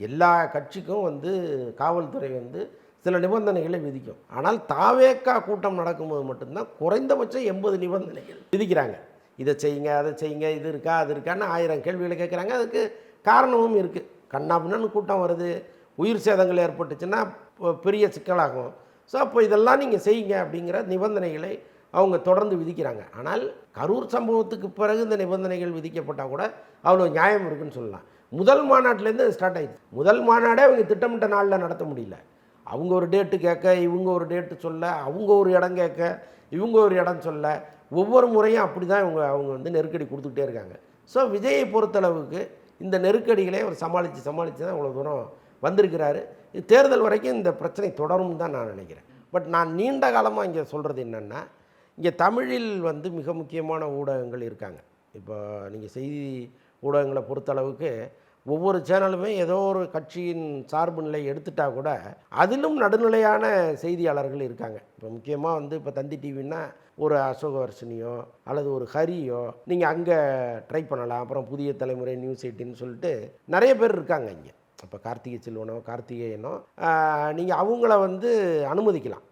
எல்லா கட்சிக்கும் காவல்துறை சில நிபந்தனைகளை விதிக்கும். ஆனால் தாவேக்கா கூட்டம் நடக்கும்போது மட்டும்தான் குறைந்தபட்சம் 80 நிபந்தனைகள் விதிக்கிறாங்க. இதை செய்யுங்க, அதை செய்யுங்க, இது இருக்கா, அது இருக்கான்னு 1000 கேள்விகளை கேட்குறாங்க. அதுக்கு காரணமும் இருக்குது. கண்ணாபின்னு கூட்டம் வருது, உயிர் சேதங்கள் ஏற்பட்டுச்சுன்னா பெரிய சிக்கலாகும். ஸோ அப்போ இதெல்லாம் நீங்கள் செய்யுங்க அப்படிங்கிற நிபந்தனைகளை அவங்க தொடர்ந்து விதிக்கிறாங்க. ஆனால் கரூர் சம்பவத்துக்கு பிறகு இந்த நிபந்தனைகள் விதிக்கப்பட்டால் கூட அவ்வளோ நியாயம் இருக்குன்னு சொல்லலாம். முதல் மாநாட்டிலேருந்து ஸ்டார்ட் ஆகிடுச்சு. முதல் மாநாடே அவங்க திட்டமிட்ட நாளில் நடத்த முடியல. அவங்க ஒரு டேட்டு கேட்க, இவங்க ஒரு டேட்டு சொல்ல, அவங்க ஒரு இடம் கேட்க, இவங்க ஒரு இடம் சொல்ல, ஒவ்வொரு முறையும் அப்படி தான் அவங்க நெருக்கடி கொடுத்துக்கிட்டே இருக்காங்க. ஸோ விஜயை பொறுத்தளவுக்கு இந்த நெருக்கடிகளை அவர் சமாளித்து தான் இவ்வளோ தூரம் வந்திருக்கிறாரு. இது தேர்தல் வரைக்கும் இந்த பிரச்சனை தொடரும் தான் நான் நினைக்கிறேன். பட் நான் நீண்ட காலமாக இங்கே சொல்கிறது என்னென்னா, இங்கே தமிழில் மிக முக்கியமான ஊடகங்கள் இருக்காங்க. இப்போ நீங்கள் செய்தி ஊடகங்களை பொறுத்தளவுக்கு ஒவ்வொரு சேனலுமே ஏதோ ஒரு கட்சியின் சார்பு நிலை எடுத்துட்டால் கூட அதிலும் நடுநிலையான செய்தியாளர்கள் இருக்காங்க. இப்போ முக்கியமாக இப்போ தந்தி டிவின்னா ஒரு அசோகவர்ஷினியோ அல்லது ஒரு ஹரியோ நீங்கள் அங்கே ட்ரை பண்ணலாம். அப்புறம் புதிய தலைமுறை நியூஸ் 18 சொல்லிட்டு நிறைய பேர் இருக்காங்க இங்கே. இப்போ கார்த்திகை செல்வனோ கார்த்திகேயனோ நீங்கள் அவங்கள அனுமதிக்கலாம்.